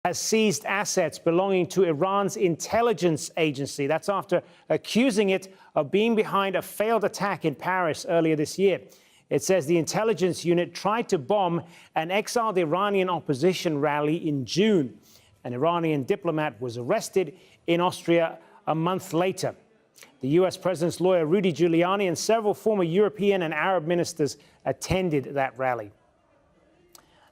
has seized assets belonging to Iran's intelligence agency. That's after accusing it of being behind a failed attack in Paris earlier this year. It says the intelligence unit tried to bomb an exiled Iranian opposition rally in June. An Iranian diplomat was arrested in Austria a month later. The US President's lawyer, Rudy Giuliani, and several former European and Arab ministers attended that rally.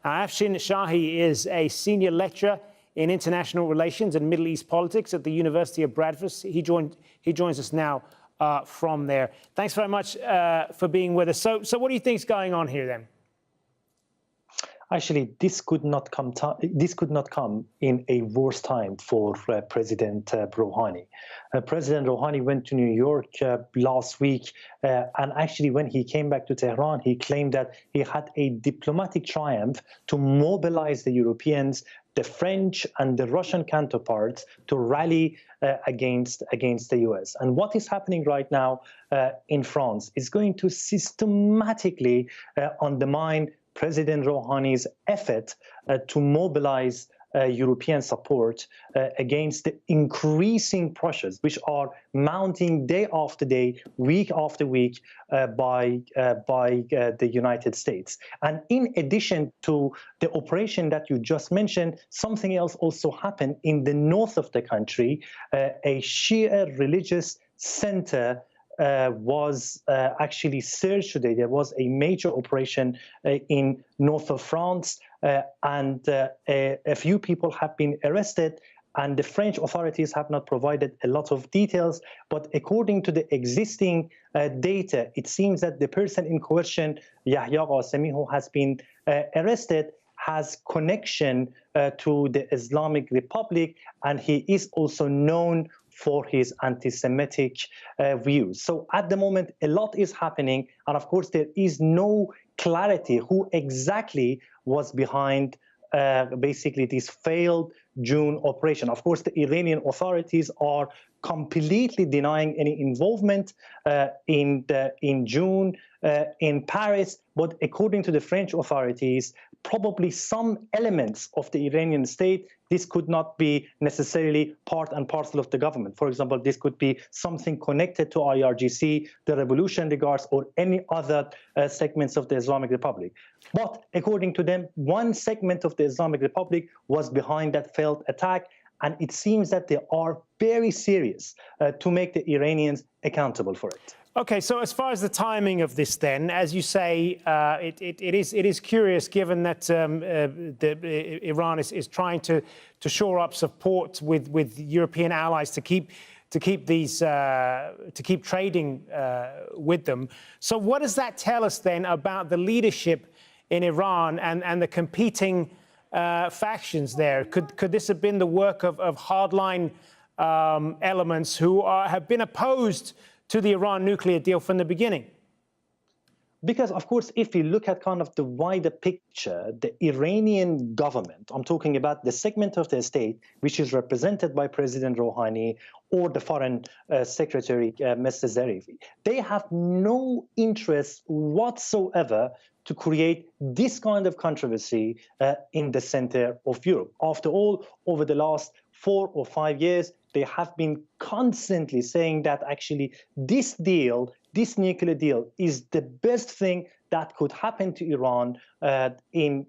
Afshin Shahi is a senior lecturer in international relations and Middle East politics at the University of Bradford. He joins us now from there. Thanks very much for being with us. So what do you think is going on here then? Actually, this could not come in a worse time for President Rouhani. President Rouhani went to New York last week, and actually when he came back to Tehran, he claimed that he had a diplomatic triumph to mobilize the Europeans, the French and the Russian counterparts to rally against the US. And what is happening right now in France is going to systematically undermine President Rouhani's effort to mobilize European support against the increasing pressures which are mounting day after day, week after week by the United States. And in addition to the operation that you just mentioned, something else also happened in the north of the country. A Shia religious center was actually surged today. There was a major operation in north of France, and a few people have been arrested, and the French authorities have not provided a lot of details. But according to the existing data, it seems that the person in question, Yahya Qasemi, who has been arrested, has connection to the Islamic Republic, and he is also known for his anti-Semitic views. So at the moment, a lot is happening. And of course, there is no clarity who exactly was behind basically this failed June operation. Of course, the Iranian authorities are completely denying any involvement in June in Paris. But according to the French authorities, probably some elements of the Iranian state, this could not be necessarily part and parcel of the government. For example, this could be something connected to IRGC, the Revolutionary Guards, or any other segments of the Islamic Republic. But according to them, one segment of the Islamic Republic was behind that failed attack, and it seems that they are very serious to make the Iranians accountable for it. Okay, so as far as the timing of this then, as you say, it is curious given that Iran is trying to shore up support with European allies to keep trading with them. So what does that tell us then about the leadership in Iran and the competing factions there? Could this have been the work of hardline elements who have been opposed to the Iran nuclear deal from the beginning? Because, of course, if you look at kind of the wider picture, the Iranian government, I'm talking about the segment of the state which is represented by President Rouhani or the Foreign Secretary, Mr. Zarifi, they have no interest whatsoever to create this kind of controversy in the center of Europe. After all, over the last 4 or 5 years, they have been constantly saying that actually this deal, this nuclear deal, is the best thing that could happen to Iran in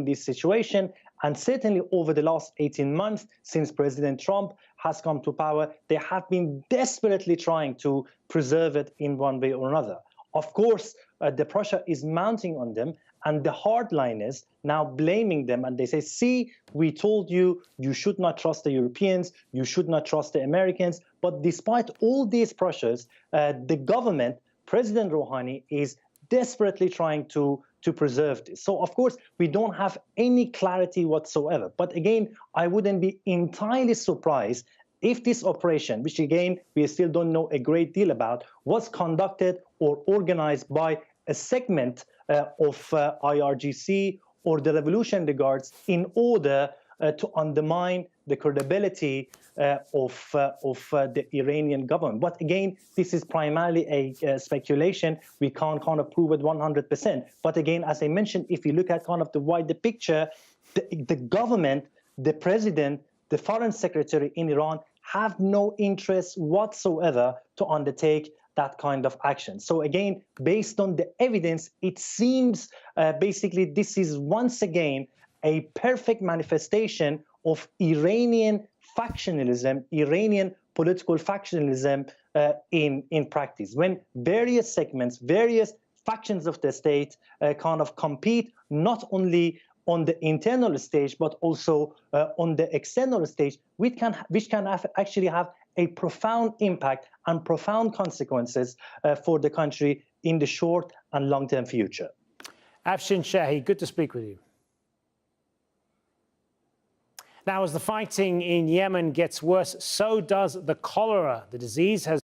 this situation. And certainly over the last 18 months, since President Trump has come to power, they have been desperately trying to preserve it in one way or another. Of course, the pressure is mounting on them, and the hardliners now blaming them, and they say, see, we told you, you should not trust the Europeans, you should not trust the Americans. But despite all these pressures, the government, President Rouhani, is desperately trying to preserve this. So, of course, we don't have any clarity whatsoever. But again, I wouldn't be entirely surprised if this operation, which again, we still don't know a great deal about, was conducted or organized by a segment of IRGC or the Revolutionary Guards in order to undermine the credibility of the Iranian government. But again, this is primarily a speculation. We can't kind of prove it 100%. But again, as I mentioned, if you look at kind of the wider picture, the government the president, the foreign secretary in Iran have no interest whatsoever to undertake that kind of action. So again, based on the evidence, it seems basically this is once again a perfect manifestation of Iranian factionalism, Iranian political factionalism in practice. When various segments, various factions of the state kind of compete not only on the internal stage, but also on the external stage, which can actually have a profound impact and profound consequences for the country in the short and long-term future. Afshin Shahi, good to speak with you. Now, as the fighting in Yemen gets worse, so does the cholera. The disease has